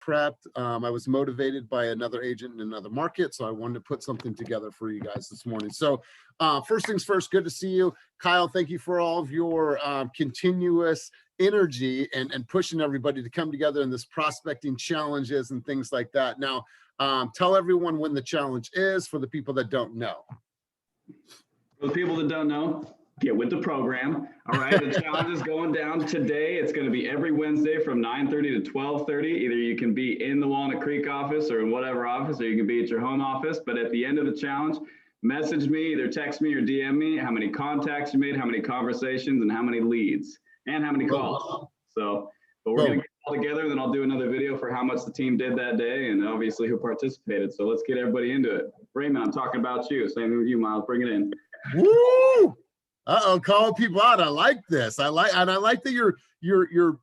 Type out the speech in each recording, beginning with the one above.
prepped. I was motivated by another agent in another market, so I wanted to put something together for you guys this morning. So first things first, good to see you. Kyle, thank you for all of your continuous energy and pushing everybody to come together in this prospecting challenges and things like that. Now, tell everyone when the challenge is for the people that don't know. For the people that don't know, get with the program. All right, the challenge is going down today. It's going to be every Wednesday from 9:30 to 12:30. Either you can be in the Walnut Creek office or in whatever office, or you can be at your home office. But at the end of the challenge, message me, either text me or DM me how many contacts you made, how many conversations, and how many leads, and how many calls. So, but we're going to get it all together, and then I'll do another video for how much the team did that day and obviously who participated. So let's get everybody into it. Raymond, I'm talking about you. Same with you, Miles. Bring it in. Woo! Calling people out. I like this. I like that you're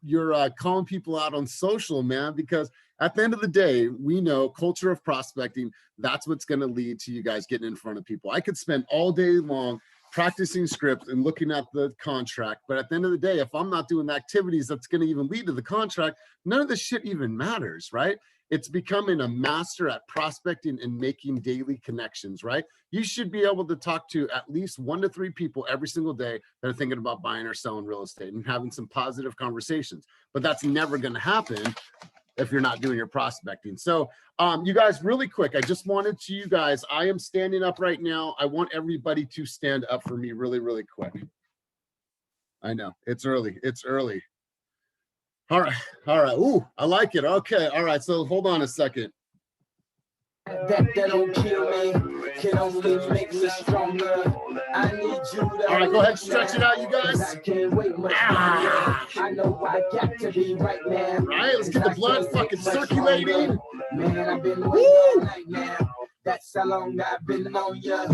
calling people out on social, man, because at the end of the day, we know culture of prospecting, that's what's going to lead to you guys getting in front of people. I could spend all day long practicing script and looking at the contract, but at the end of the day, if I'm not doing the activities that's going to even lead to the contract, none of this shit even matters, right? It's becoming a master at prospecting and making daily connections, right? You should be able to talk to at least 1 to 3 people every single day that are thinking about buying or selling real estate and having some positive conversations. But that's never going to happen if you're not doing your prospecting. So you guys, really quick, I just wanted to you guys, I am standing up right now. I want everybody to stand up for me really, really quick. I know it's early. It's early. All right. All right. Ooh, I like it. Okay. All right. So hold on a second. That don't kill me, can only make me stronger. I need you to all right, go ahead, stretch it out, you guys. I can't wait much longer. I know I got to be right now. All right, let's get the blood fucking circulating. Man, I've been waiting all night now. That's how long I've been on ya.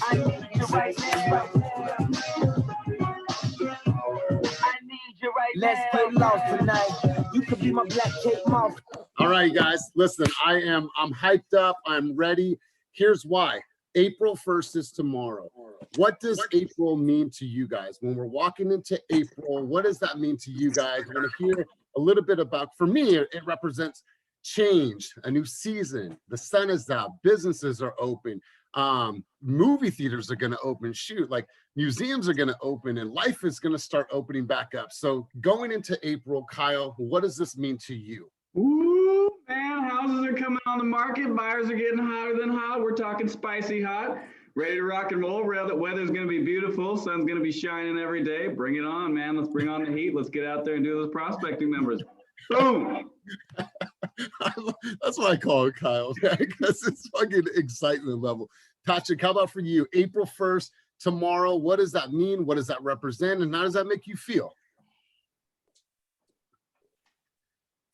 I need you right now. Let's get lost tonight. You could be my black Kate Moss. All right, guys, listen, I'm hyped up. I'm ready. Here's why. April 1st is tomorrow. What does April mean to you guys? When we're walking into April, what does that mean to you guys? I want to hear a little bit about, for me, it represents change, a new season. The sun is out, businesses are open. Movie theaters are going to open, shoot, like museums are going to open, and life is going to start opening back up. So going into April, Kyle, what does this mean to you? Ooh, man, houses are coming on the market. Buyers are getting hotter than hot. We're talking spicy hot. Ready to rock and roll. The weather's going to be beautiful. Sun's going to be shining every day. Bring it on, man. Let's bring on the heat. Let's get out there and do those prospecting numbers. Boom. That's what I call it, Kyle, because it's fucking excitement level. Patrick, how about for you? April 1st, tomorrow, what does that mean? What does that represent? And how does that make you feel?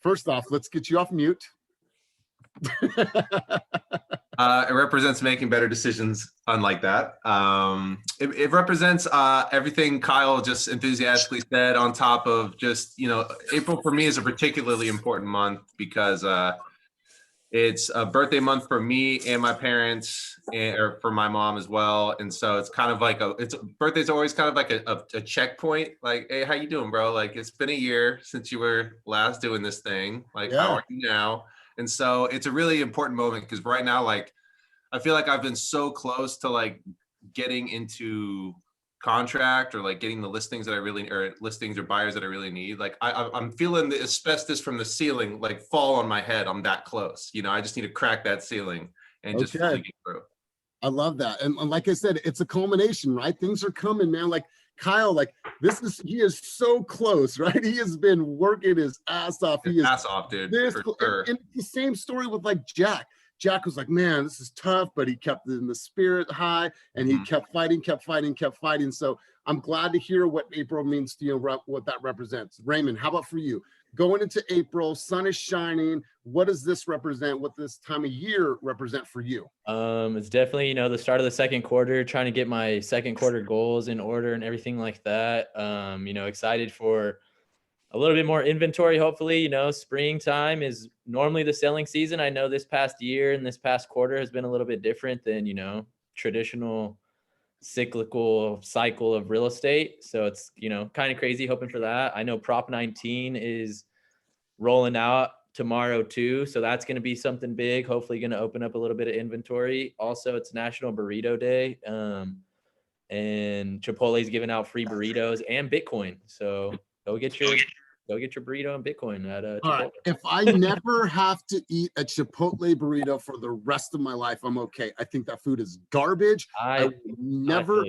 First off, let's get you off mute. It represents making better decisions, unlike that. It represents everything Kyle just enthusiastically said, on top of just, April for me is a particularly important month because it's a birthday month for me and my parents, or for my mom as well. And so it's kind of like birthday's always kind of like a checkpoint. Like, hey, how you doing, bro? Like, it's been a year since you were last doing this thing. Like, yeah. How are you now? And so it's a really important moment because right now, like, I feel like I've been so close to like getting into contract, or like getting the listings that I really, or listings or buyers that I really need. Like I'm feeling the asbestos from the ceiling like fall on my head. I'm that close. I just need to crack that ceiling and just really get through. I love that. And like I said, it's a culmination, right? Things are coming, man. Like Kyle, like he is so close, right? He has been working his ass off. Ass off, dude. For sure. And the same story with like Jack. Jack was like, man, this is tough, but he kept in the spirit high, and he kept fighting. So I'm glad to hear what April means to you, what that represents. Raymond, how about for you? Going into April, sun is shining. What does this represent? What this time of year represent for you? It's definitely, the start of the second quarter, trying to get my second quarter goals in order and everything like that. Excited for a little bit more inventory, hopefully. Springtime is normally the selling season. I know this past year and this past quarter has been a little bit different than, traditional cyclical cycle of real estate. So it's, you know, kind of crazy hoping for that. I know Prop 19 is rolling out tomorrow too. So that's going to be something big, hopefully going to open up a little bit of inventory. Also, it's National Burrito Day. And Chipotle's giving out free burritos and Bitcoin. So go get your burrito and Bitcoin at All Chipotle. right. If I never have to eat a Chipotle burrito for the rest of my life, I'm okay. I think that food is garbage. I will never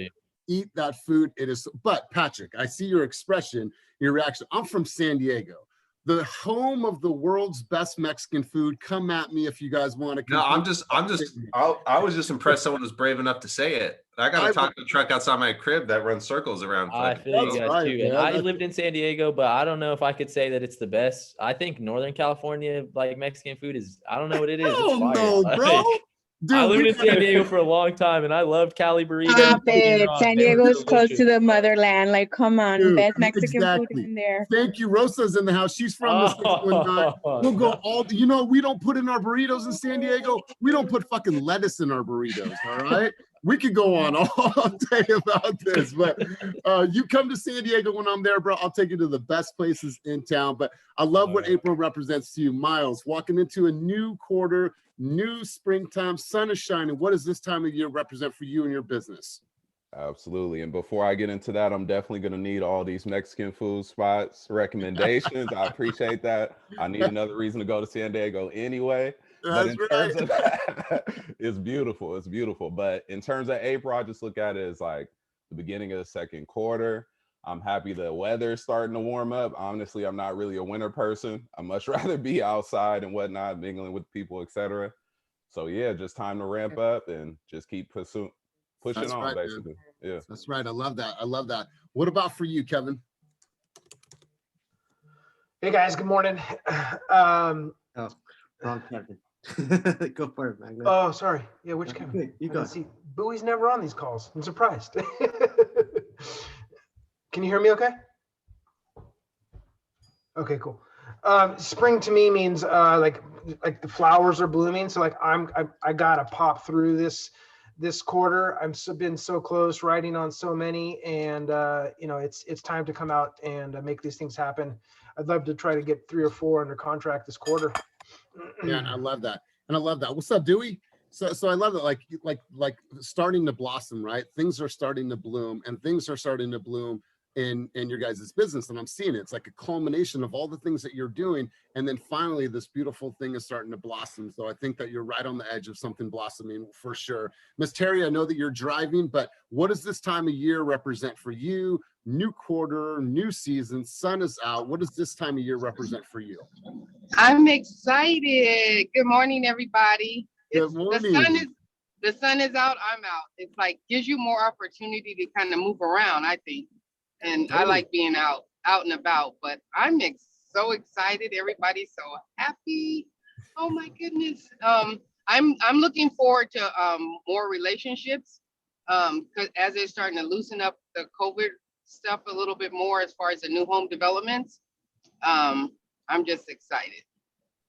eat that food. It is, but Patrick, I see your expression, your reaction. I'm from San Diego, the home of the world's best Mexican food. Come at me if you guys want to. No, I was just impressed someone was brave enough to say it. I got a taco truck outside my crib that runs circles around. I feel you guys too. And I lived in San Diego, but I don't know if I could say that it's the best. I think Northern California, like Mexican food is, I don't know what it is. Oh no, It's fire. bro. Dude, I lived in San Diego for a long time, and I loved Cali burritos. Stop it. San Diego is close to the motherland. Like, come on, Dude, best Mexican exactly. food in there. Thank you. Rosa's in the house. She's from the 619. We'll go all, you know, we don't put in our burritos in San Diego. We don't put fucking lettuce in our burritos. All right. We could go on all day about this, but you come to San Diego when I'm there, bro. I'll take you to the best places in town. But I love what April represents to you. Miles, walking into a new quarter, new springtime, sun is shining. What does this time of year represent for you and your business? Absolutely. And before I get into that, I'm definitely going to need all these Mexican food spots recommendations. I appreciate that. I need another reason to go to San Diego anyway. But in terms of that, it's beautiful. It's beautiful. But in terms of April, I just look at it as like the beginning of the second quarter. I'm happy the weather is starting to warm up. Honestly, I'm not really a winter person. I much rather be outside and whatnot, mingling with people, etc. So yeah, just time to ramp up and just keep pushing on, basically. Man. Yeah, that's right. I love that. I love that. What about for you, Kevin? Hey guys, good morning. Wrong Kevin. Go for it, man. Oh, sorry. Yeah, which Kevin? You go. See, Bowie's never on these calls. I'm surprised. Can you hear me okay? Okay, cool. Spring to me means like the flowers are blooming. So like I gotta pop through this quarter. Been so close, writing on so many, and you know, it's time to come out and make these things happen. I'd love to try to get 3 or 4 under contract this quarter. Yeah, and I love that. And I love that. What's up, Dewey? So I love it. Like starting to blossom, right? Things are starting to bloom, and things are starting to bloom in your guys' business. And I'm seeing it. It's like a culmination of all the things that you're doing. And then finally, this beautiful thing is starting to blossom. So I think that you're right on the edge of something blossoming for sure. Miss Terry, I know that you're driving, but what does this time of year represent for you? New quarter, new season, sun is out. What does this time of year represent for you? I'm excited. Good morning, everybody. Good morning. The sun is out, I'm out. It's like gives you more opportunity to kind of move around, I think. And I like being out and about, but I'm so excited. Everybody's so happy. Oh my goodness. I'm looking forward to more relationships because as they're starting to loosen up the COVID stuff a little bit more as far as the new home developments. I'm just excited.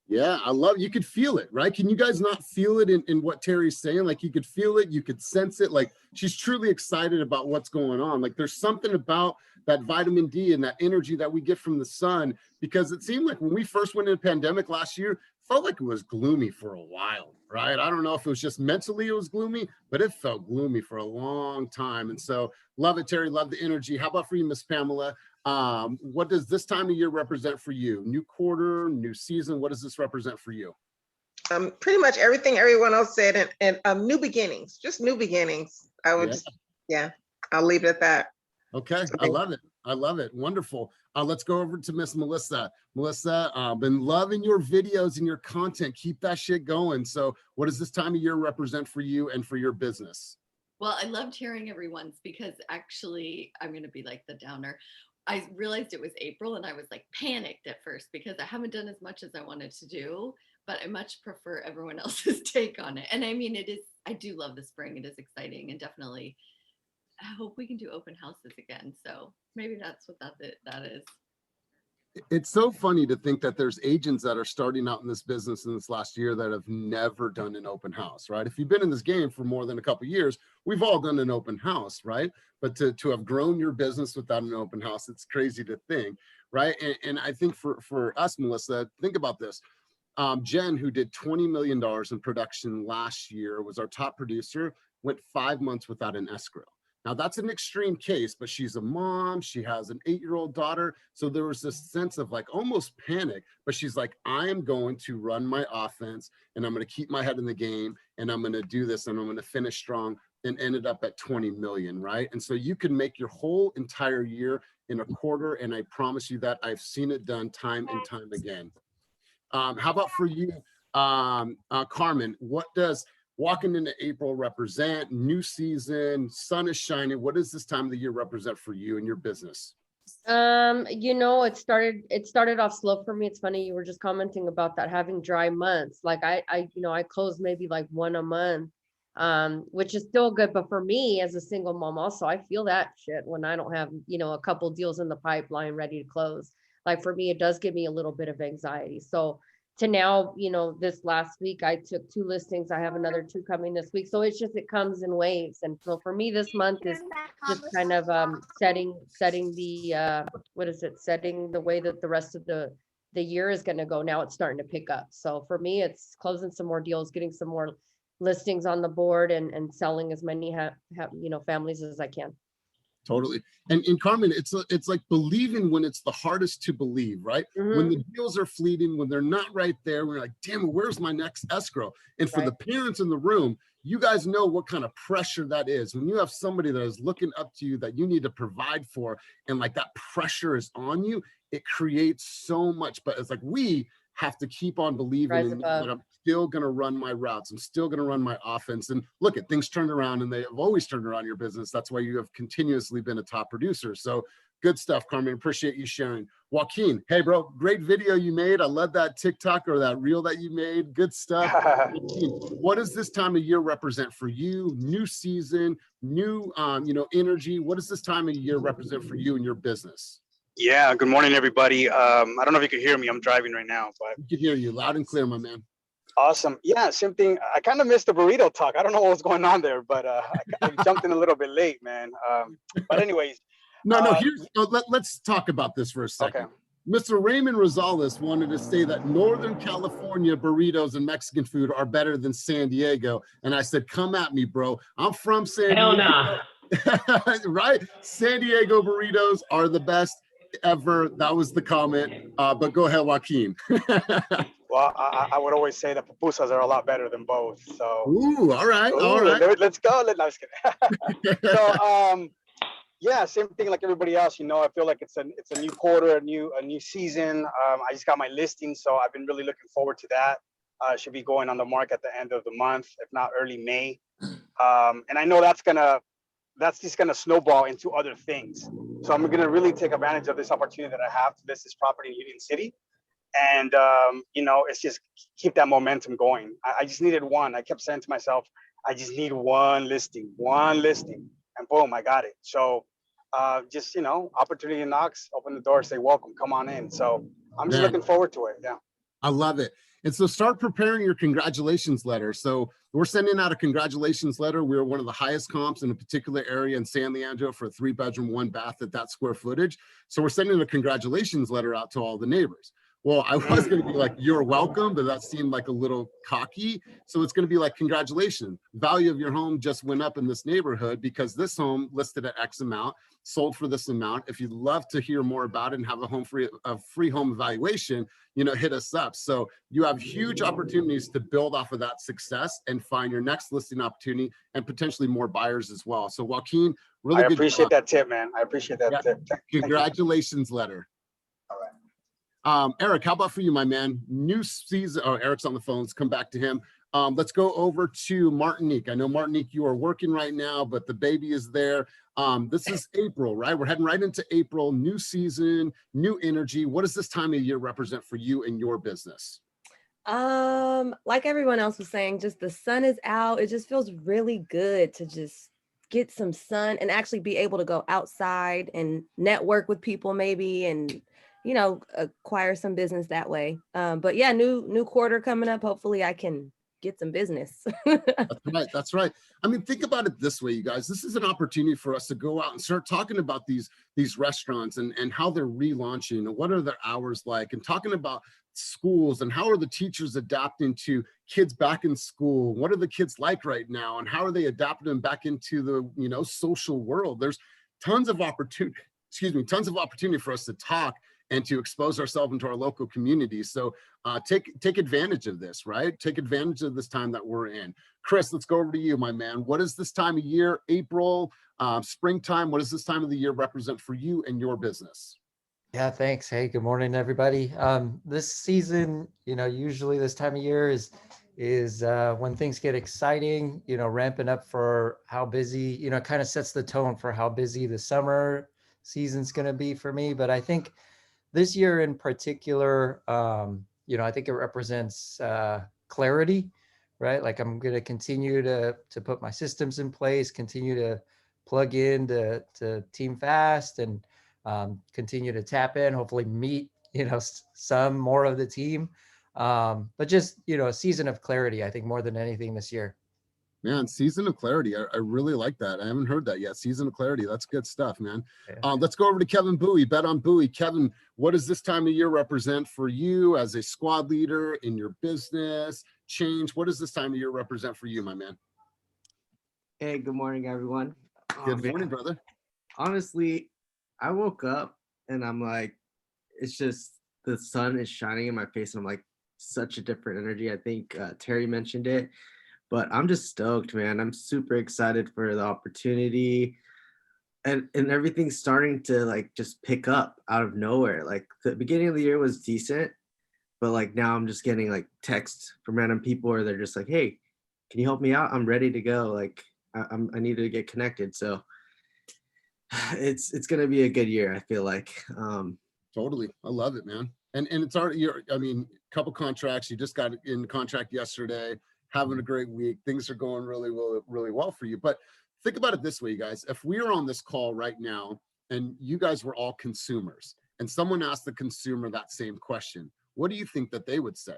Yeah, I love, you could feel it, right? Can you guys not feel it in what Terry's saying? Like you could feel it, you could sense it. Like she's truly excited about what's going on. Like there's something about that vitamin D and that energy that we get from the sun, because it seemed like when we first went into the pandemic last year, felt like it was gloomy for a while, right? I don't know if it was just mentally it was gloomy, but it felt gloomy for a long time. And so love it, Terry, love the energy. How about for you, Miss Pamela? What does this time of year represent for you? New quarter, new season, what does this represent for you? Pretty much everything everyone else said, and new beginnings, just new beginnings. I would, I'll leave it at that. Okay, I love it. I love it. Wonderful. Let's go over to Miss Melissa. Melissa, been loving your videos and your content. Keep that shit going. So what does this time of year represent for you and for your business? Well, I loved hearing everyone's, because actually I'm going to be like the downer. I realized it was April and I was like panicked at first because I haven't done as much as I wanted to do, but I much prefer everyone else's take on it. And I mean, I do love the spring. It is exciting, and definitely I hope we can do open houses again. So maybe that's what that is. It's so funny to think that there's agents that are starting out in this business in this last year that have never done an open house, right? If you've been in this game for more than a couple of years, we've all done an open house, right? But to have grown your business without an open house, it's crazy to think, right? And I think for us, Melissa, think about this. Jen, who did $20 million in production last year, was our top producer, went 5 months without an escrow. Now that's an extreme case, but she's a mom, she has an 8-year-old daughter. So there was this sense of like almost panic, but she's like, I am going to run my offense and I'm going to keep my head in the game and I'm going to do this and I'm going to finish strong, and ended up at 20 million, right? And so you can make your whole entire year in a quarter. And I promise you that I've seen it done time and time again. How about for you, Carmen, what does walking into April represent? New season, sun is shining. What does this time of the year represent for you and your business? It started off slow for me. It's funny, you were just commenting about that, having dry months. Like I close maybe like one a month, which is still good. But for me as a single mom also, I feel that shit when I don't have, a couple deals in the pipeline ready to close. Like for me, it does give me a little bit of anxiety. So to now, this last week, I took 2 listings. I have another 2 coming this week. So it comes in waves. And so for me, this month is just kind of setting the setting the way that the rest of the year is going to go. Now it's starting to pick up. So for me, it's closing some more deals, getting some more listings on the board, and selling as many families as I can. Totally. And Carmen, it's like believing when it's the hardest to believe, right? Mm-hmm. When the deals are fleeting, when they're not right there, we're like, damn it, where's my next escrow? And for the parents in the room, you guys know what kind of pressure that is. When you have somebody that is looking up to you that you need to provide for, and like that pressure is on you, it creates so much. But it's like, we have to keep on believing that I'm still going to run my routes. I'm still going to run my offense. And look at things turned around, and they have always turned around your business. That's why you have continuously been a top producer. So good stuff, Carmen. Appreciate you sharing. Joaquin, hey, bro, great video you made. I love that TikTok or that reel that you made. Good stuff. Joaquin, what does this time of year represent for you? New season, new, energy. What does this time of year represent for you and your business? Yeah, good morning, everybody. I don't know if you can hear me. I'm driving right now, but we can hear you loud and clear, my man. Awesome. Yeah, same thing. I kind of missed the burrito talk. I don't know what was going on there, but I jumped in a little bit late, man. But anyways. Let's talk about this for a second. Okay. Mr. Raymond Rosales wanted to say that Northern California burritos and Mexican food are better than San Diego. And I said, come at me, bro. I'm from San Diego. Hell nah. Right? San Diego burritos are the best ever. That was the comment. But go ahead, Joaquin. Well, I would always say that pupusas are a lot better than both. So. Ooh, all right. Let's go. No, just kidding. So, yeah, same thing like everybody else. I feel like it's a new quarter, a new season. I just got my listing, so I've been really looking forward to that. Should be going on the market at the end of the month, if not early May. And I know that's just gonna snowball into other things. So I'm gonna really take advantage of this opportunity that I have to list this property in Union City. And it's just keep that momentum going. I just needed one. I kept saying to myself, I just need one listing, and boom, I got it. So just opportunity knocks, open the door, say welcome, come on in. So I'm just looking forward to it. Yeah, I love it. And so start preparing your congratulations letter. So we're sending out a congratulations letter. We're one of the highest comps in a particular area in San Leandro for a 3-bedroom, 1-bath at that square footage. So we're sending a congratulations letter out to all the neighbors. Well, I was going to be like, you're welcome, but that seemed like a little cocky. So it's going to be like, congratulations. Value of your home just went up in this neighborhood because this home listed at X amount, sold for this amount. If you'd love to hear more about it and have a free home evaluation, hit us up. So you have huge opportunities to build off of that success and find your next listing opportunity and potentially more buyers as well. So Joaquin, really good. I appreciate that tip, man. I appreciate that tip. Congratulations letter. All right. Eric, how about for you, my man? New season. Oh, Eric's on the phone. Let's come back to him. Let's go over to Martinique. I know, Martinique, you are working right now, but the baby is there. This is April, right? We're heading right into April, new season, new energy. What does this time of year represent for you and your business? Like everyone else was saying, just the sun is out. It just feels really good to just get some sun and actually be able to go outside and network with people maybe and acquire some business that way. But yeah, new quarter coming up. Hopefully I can get some business. That's right. That's right. I mean, think about it this way, you guys. This is an opportunity for us to go out and start talking about these restaurants and how they're relaunching and what are their hours like, and talking about schools and how are the teachers adapting to kids back in school. What are the kids like right now, and how are they adapting them back into the social world? There's tons of opportunity. Tons of opportunity for us to talk and to expose ourselves into our local communities. So take advantage of this, right? Take advantage of this time that we're in. Chris, let's go over to you, my man. What is this time of year, April, springtime? What does this time of the year represent for you and your business? Yeah, thanks. Hey, good morning, everybody. This season, usually this time of year is when things get exciting, ramping up for how busy, kind of sets the tone for how busy the summer season's going to be for me. But I think this year in particular, I think it represents clarity, right? Like I'm going to continue to put my systems in place, continue to plug in to Team Fast, and continue to tap in, hopefully meet, some more of the team. But just, a season of clarity, I think, more than anything this year. Man, season of clarity. I really like that. I haven't heard that yet. Season of clarity. That's good stuff, man. Yeah. Let's go over to Kevin Bowie, Bet on Bowie. Kevin, what does this time of year represent for you as a squad leader in your business? Change. What does this time of year represent for you, my man? Hey, good morning, everyone. Good morning, brother. Honestly, I woke up and I'm like, it's just the sun is shining in my face, and I'm like, such a different energy. I think Terry mentioned it. But I'm just stoked, man. I'm super excited for the opportunity, and everything's starting to like just pick up out of nowhere. Like the beginning of the year was decent, but like now I'm just getting like texts from random people where they're just like, "Hey, can you help me out? I'm ready to go. Like I need to get connected." So it's gonna be a good year, I feel like. Totally, I love it, man. And it's already, couple contracts. You just got in contract yesterday. Having a great week. Things are going really, really, really well for you. But think about it this way, you guys. If we are on this call right now and you guys were all consumers and someone asked the consumer that same question, what do you think that they would say?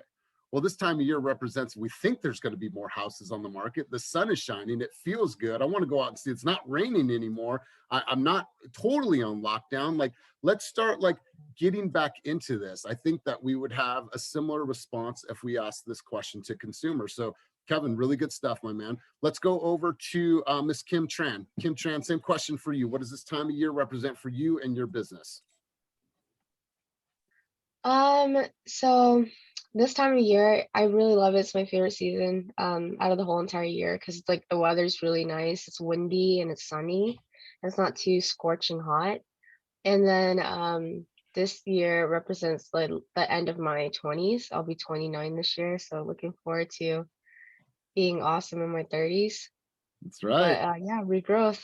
Well, this time of year represents, we think there's going to be more houses on the market. The sun is shining. It feels good. I want to go out and see. It's not raining anymore. I'm not totally on lockdown. Like, let's start like getting back into this. I think that we would have a similar response if we asked this question to consumers. So Kevin, really good stuff, my man. Let's go over to Miss Kim Tran. Kim Tran, same question for you. What does this time of year represent for you and your business? So this time of year, I really love it. It's my favorite season out of the whole entire year, because it's like the weather's really nice. It's windy and it's sunny. And it's not too scorching hot. And then this year represents like the end of my 20s. I'll be 29 this year, so looking forward to being awesome in my 30s. That's right. But yeah, regrowth.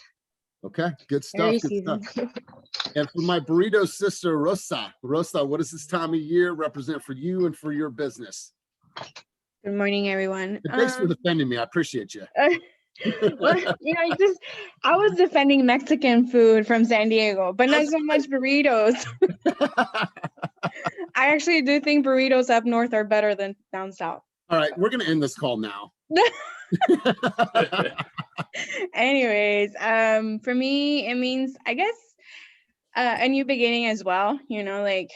Okay, good stuff. Every Good season. stuff. And for my burrito sister, Rosa, what does this time of year represent for you and for your business? Good morning, everyone. And thanks for defending me. I appreciate you. Well, I was defending Mexican food from San Diego, but not so much burritos. I actually do think burritos up north are better than down south. All right, we're gonna end this call now. Anyways, for me, it means, I guess, a new beginning as well. Like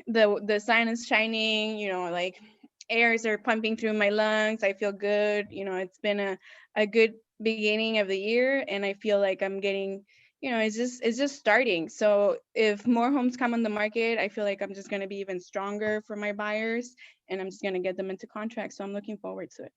the sun is shining. Like airs are pumping through my lungs. I feel good. It's been a good beginning of the year, and I feel like I'm getting, it's just starting. So if more homes come on the market, I feel like I'm just going to be even stronger for my buyers, and I'm just going to get them into contracts. So I'm looking forward to it.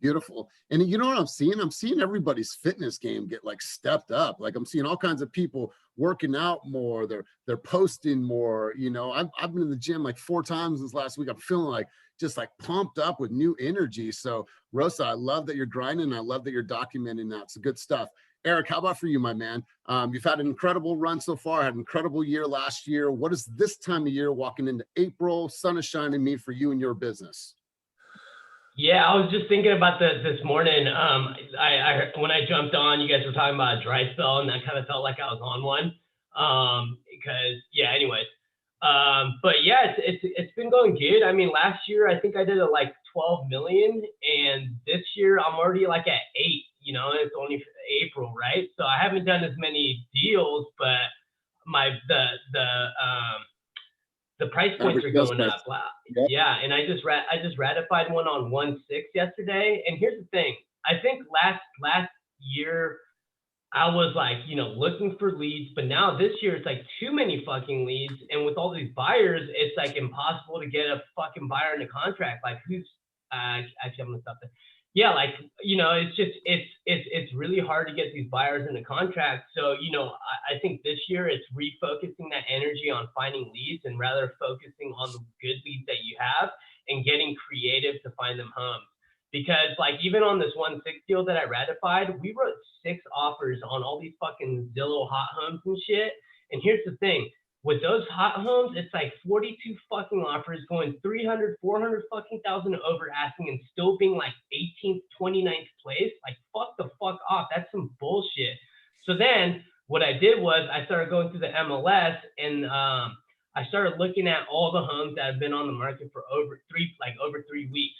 Beautiful. And you know what I'm seeing? I'm seeing everybody's fitness game get like stepped up. Like I'm seeing all kinds of people working out more. They're posting more. I've been in the gym like 4 times this last week. I'm feeling like just like pumped up with new energy. So Rosa, I love that you're grinding. I love that you're documenting that. It's good stuff. Eric, how about for you, my man? You've had an incredible run so far, had an incredible year last year. What does this time of year walking into April, sun is shining, mean for you and your business? Yeah, I was just thinking about this morning. I when I jumped on, you guys were talking about a dry spell, and that kind of felt like I was on one. Because anyways, But yeah, it's been going good. I mean, last year I think I did like 12 million, and this year I'm already like at 8. You know, it's only April, right? So I haven't done as many deals, but the price points are going up. Wow. Yeah, and I just ratified one on 1.6 yesterday. And here's the thing: I think last year I was like, you know, looking for leads, but now this year it's like too many fucking leads, and with all these buyers, it's like impossible to get a fucking buyer in a contract. Like, who's actually, I'm gonna stop there. Yeah, like, you know, it's just it's really hard to get these buyers in a contract. So, you know, I think this year it's refocusing that energy on finding leads and rather focusing on the good leads that you have and getting creative to find them homes. Because like even on this 1.6 deal that I ratified, we wrote 6 offers on all these fucking Zillow hot homes and shit. And here's the thing, with those hot homes, it's like 42 fucking offers going 300, 400 fucking thousand over asking and still being like 18th, 29th place. Like fuck the fuck off. That's some bullshit. So then what I did was I started going through the MLS and I started looking at all the homes that have been on the market for over 3 weeks.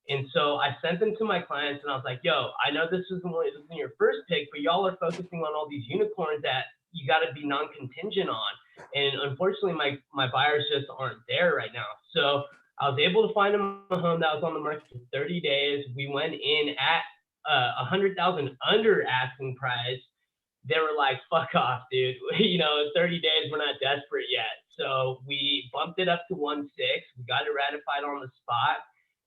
And so I sent them to my clients and I was like, yo, I know this isn't your first pick, but y'all are focusing on all these unicorns that you got to be non-contingent on. And unfortunately, my buyers just aren't there right now. So I was able to find them a home that was on the market for 30 days. We went in at 100,000 under asking price. They were like, fuck off, dude. You know, 30 days, we're not desperate yet. So we bumped it up to 1.6. We got it ratified on the spot.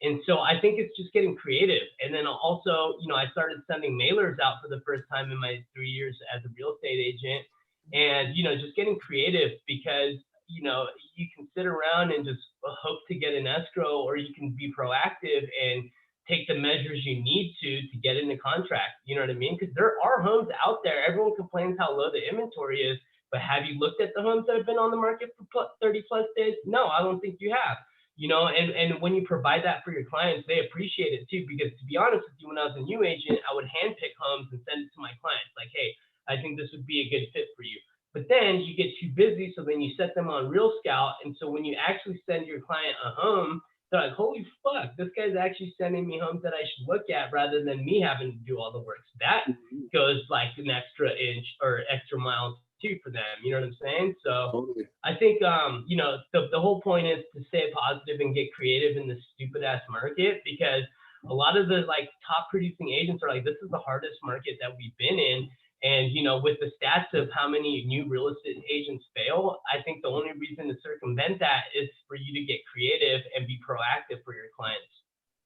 And so I think it's just getting creative. And then also, you know, I started sending mailers out for the first time in my 3 years as a real estate agent. And, you know, just getting creative because, you know, you can sit around and just hope to get an escrow, or you can be proactive and take the measures you need to get in the contract. You know what I mean? Because there are homes out there. Everyone complains how low the inventory is, but have you looked at the homes that have been on the market for 30 plus days? No, I don't think you have. You know, and when you provide that for your clients, they appreciate it too. Because to be honest with you, when I was a new agent, I would handpick homes and send it to my clients. Like, hey, I think this would be a good fit for you. But then you get too busy, so then you set them on Real Scout. And so when you actually send your client a home, they're like, holy fuck, this guy's actually sending me homes that I should look at rather than me having to do all the work. So that goes like an extra inch or extra mile too for them. You know what I'm saying? So Totally. I think, you know, the whole point is to stay positive and get creative in this stupid ass market, because a lot of the like top producing agents are like, this is the hardest market that we've been in. And, you know, with the stats of how many new real estate agents fail, I think the only reason to circumvent that is for you to get creative and be proactive for your clients.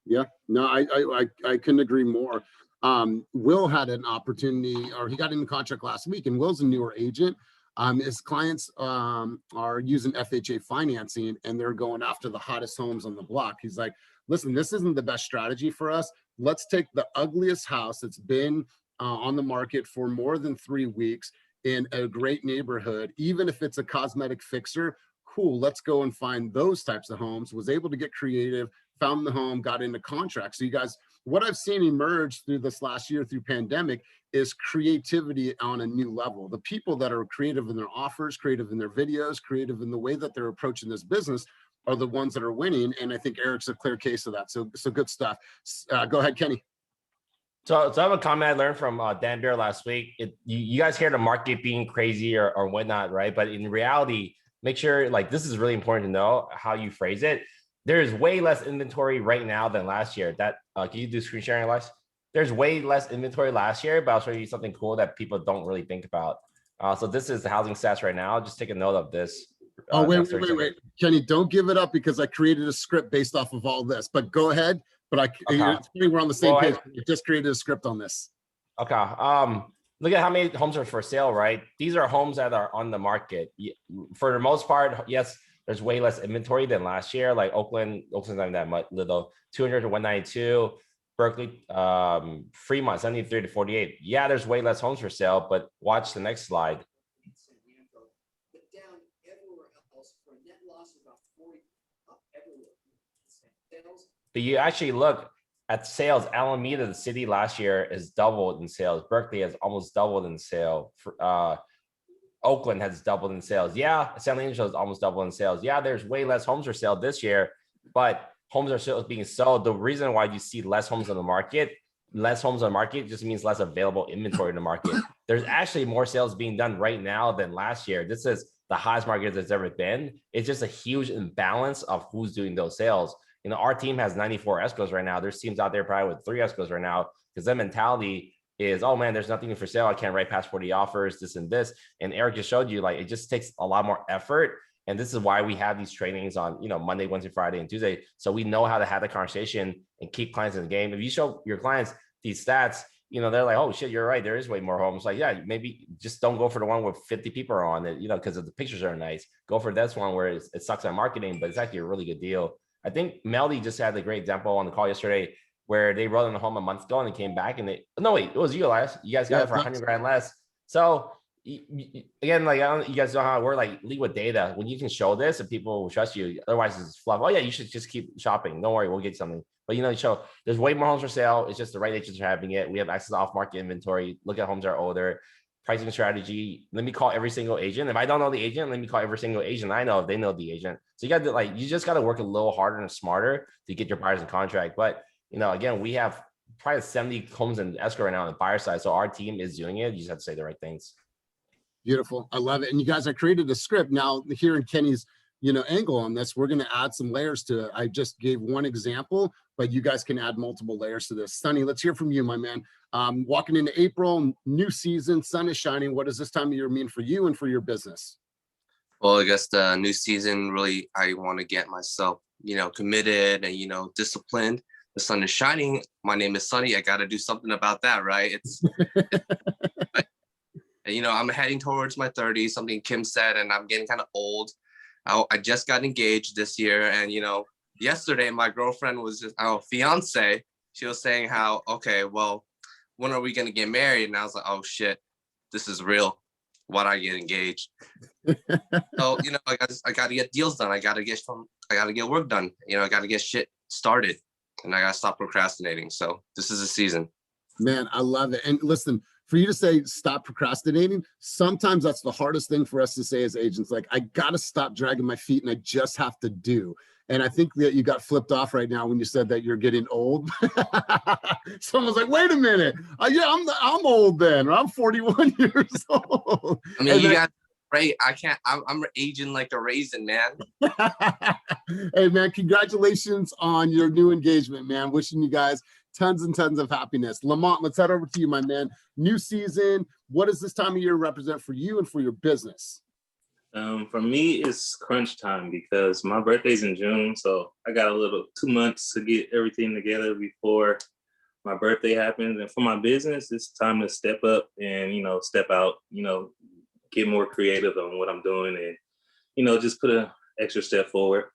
Yeah, no, I couldn't agree more. Will had an opportunity, or he got in the contract last week, and Will's a newer agent. His clients are using FHA financing, and they're going after the hottest homes on the block. He's like, listen, this isn't the best strategy for us. Let's take the ugliest house that's been on the market for more than 3 weeks in a great neighborhood, even if it's a cosmetic fixer. Cool, let's go and find those types of homes. Was able to get creative, found the home, got into contract. So you guys, what I've seen emerge through this last year through pandemic is creativity on a new level. The people that are creative in their offers, creative in their videos, creative in the way that they're approaching this business are the ones that are winning. And I think Eric's a clear case of that. So good stuff. Go ahead, Kenny. So I have a comment I learned from Dan Beer last week. You guys hear the market being crazy or whatnot, right? But in reality, make sure, like, this is really important to know how you phrase it. There's way less inventory right now than last year. That can you do screen sharing, Elias? There's way less inventory last year, but I'll show you something cool that people don't really think about. So this is the housing stats right now. Just take a note of this. Wait. Kenny, don't give it up because I created a script based off of all this, but go ahead. But we're on the same page. I just created a script on this. Okay. Look at how many homes are for sale, right? These are homes that are on the market. For the most part, yes, there's way less inventory than last year. Like Oakland's not that much, little 200 to 192. Berkeley, Fremont, 73 to 48. Yeah, there's way less homes for sale, but watch the next slide. But you actually look at sales. Alameda, the city last year, has doubled in sales. Berkeley has almost doubled in sale. Oakland has doubled in sales. Yeah, San Leandro is almost doubled in sales. Yeah, there's way less homes for sale this year, but homes are still being sold. The reason why you see less homes on the market just means less available inventory in the market. There's actually more sales being done right now than last year. This is the highest market that's ever been. It's just a huge imbalance of who's doing those sales. You know, our team has 94 escrows right now. There's teams out there probably with 3 escrows right now because their mentality is, oh man, there's nothing for sale. I can't write past 40 offers, this and this. And Eric just showed you, like, it just takes a lot more effort. And this is why we have these trainings on, you know, Monday, Wednesday, Friday, and Tuesday. So we know how to have the conversation and keep clients in the game. If you show your clients these stats, you know, they're like, oh shit, you're right. There is way more homes. Like, yeah, maybe just don't go for the one where 50 people are on it, you know, because the pictures are nice. Go for this one where it sucks at marketing, but it's actually a really good deal. I think Melody just had a great example on the call yesterday where they wrote in the home a month ago and they came back and it was you, Elias. You guys got it for 100 grand less. So again, like, I don't, you guys know how we're like, lead with data. When you can show this and people will trust you, otherwise it's fluff. Oh yeah, you should just keep shopping. Don't worry, we'll get you something. But you know, you show there's way more homes for sale. It's just the right agents are having it. We have access to off-market inventory. Look at homes that are older. Pricing strategy. Let me call every single agent. If I don't know the agent, let me call every single agent I know if they know the agent. So you got to, like, you just got to work a little harder and smarter to get your buyers in contract. But you know, again, we have probably 70 homes in escrow right now on the buyer side. So our team is doing it. You just have to say the right things. Beautiful. I love it. And you guys, I created a script. Now, here in Kenny's, you know, angle on this, we're going to add some layers to it. I just gave one example, but you guys can add multiple layers to this. Sonny, let's hear from you, my man. Walking into April, new season, sun is shining. What does this time of year mean for you and for your business? Well, I guess the new season, really, I want to get myself, you know, committed and, you know, disciplined. The sun is shining. My name is Sonny. I got to do something about that, right? It's, you know, I'm heading towards my 30s, something Kim said, and I'm getting kind of old. I just got engaged this year. And, you know, yesterday, my girlfriend was just, our fiance, she was saying how, okay, well, when are we going to get married? And I was like, oh shit, this is real. Why don't I get engaged? So, you know, I got to get deals done. I got to get work done. You know, I got to get shit started and I got to stop procrastinating. So this is a season. Man, I love it. And listen, for you to say stop procrastinating, sometimes that's the hardest thing for us to say as agents. Like, I got to stop dragging my feet and I just have to do. And I think that you got flipped off right now when you said that you're getting old. Someone's like, wait a minute. Yeah, I'm old then. Or I'm 41 years old. I mean, you got right. I'm aging like a raisin, man. Hey, man, congratulations on your new engagement, man. Wishing you guys tons and tons of happiness. Lamont, let's head over to you, my man. New season. What does this time of year represent for you and for your business? For me, it's crunch time because my birthday's in June. So I got a little 2 months to get everything together before my birthday happens. And for my business, it's time to step up and, you know, step out, you know, get more creative on what I'm doing and, you know, just put an extra step forward.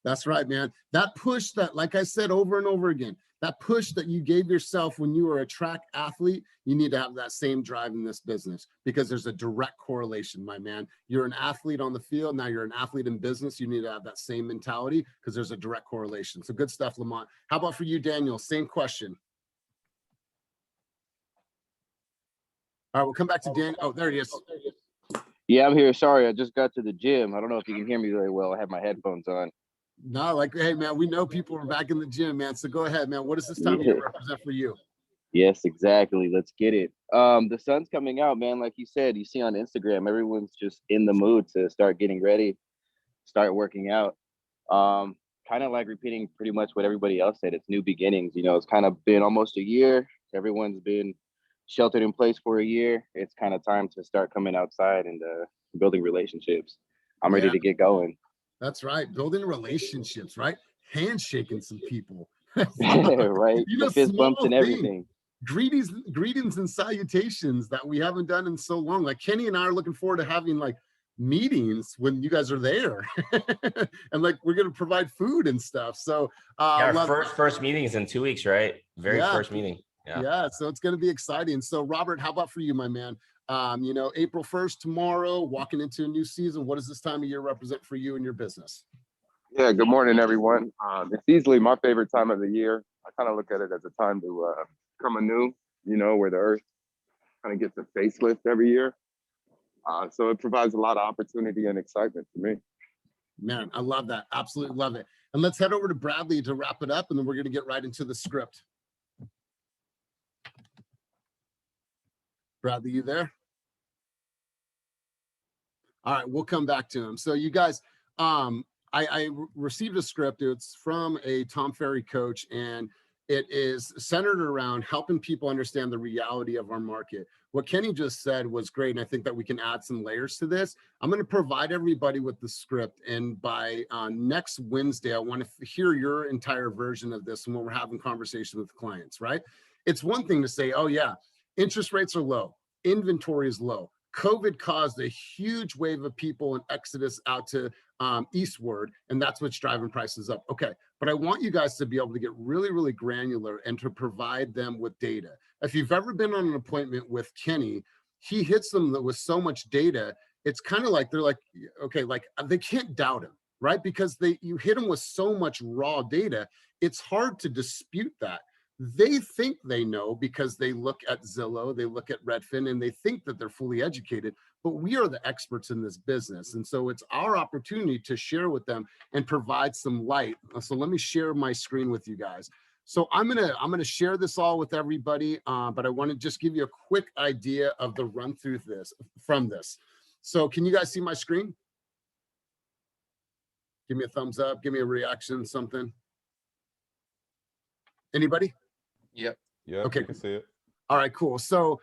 That's right, man. That push that, like I said over and over again, that push that you gave yourself when you were a track athlete, you need to have that same drive in this business because there's a direct correlation, my man. You're an athlete on the field. Now you're an athlete in business. You need to have that same mentality because there's a direct correlation. So good stuff, Lamont. How about for you, Daniel? Same question. All right, we'll come back to Dan. Oh, there he is. Yeah, I'm here. Sorry, I just got to the gym. I don't know if you can hear me very well. I have my headphones on. No, like, hey, man, we know people are back in the gym, man. So go ahead, man. What does this time of year represent for you? Yes, exactly. Let's get it. The sun's coming out, man. Like you said, you see on Instagram, everyone's just in the mood to start getting ready, start working out. Kind of like repeating pretty much what everybody else said. It's new beginnings. You know, it's kind of been almost a year. Everyone's been sheltered in place for a year. It's kind of time to start coming outside and building relationships. I'm ready to get going. That's right. Building relationships, right? Handshaking some people. Right. You know, the fist bumps and thing. everything. Greetings and salutations that we haven't done in so long. Like Kenny and I are looking forward to having like meetings when you guys are there. And like we're gonna provide food and stuff. So our first meeting is in 2 weeks, right? Very first meeting. Yeah, so it's going to be exciting. So Robert, how about for you, my man? You know, April 1st, tomorrow, walking into a new season. What does this time of year represent for you and your business? Yeah, good morning, everyone. It's easily my favorite time of the year. I kind of look at it as a time to come anew, you know, where the earth kind of gets a facelift every year. So it provides a lot of opportunity and excitement for me. Man, I love that. Absolutely love it. And let's head over to Bradley to wrap it up, and then we're going to get right into the script. Bradley, you there? All right, we'll come back to him. So you guys, I received a script. It's from a Tom Ferry coach, and it is centered around helping people understand the reality of our market. What Kenny just said was great, and I think that we can add some layers to this. I'm going to provide everybody with the script, and by next Wednesday, I want to hear your entire version of this when we're having conversations with clients, right? It's one thing to say, oh yeah, interest rates are low, inventory is low. COVID caused a huge wave of people in exodus out to eastward, and that's what's driving prices up. Okay, but I want you guys to be able to get really, really granular and to provide them with data. If you've ever been on an appointment with Kenny, he hits them with so much data. It's kind of like they're like, okay, like they can't doubt him, right? Because you hit them with so much raw data, it's hard to dispute that. They think they know because they look at Zillow, they look at Redfin, and they think that they're fully educated, but we are the experts in this business. And so it's our opportunity to share with them and provide some light. So let me share my screen with you guys. So I'm gonna share this all with everybody, but I want to just give you a quick idea of the run through from this. So can you guys see my screen? Give me a thumbs up, give me a reaction, something. Anybody? Yep. Yeah. Okay. You can see it. All right, cool. So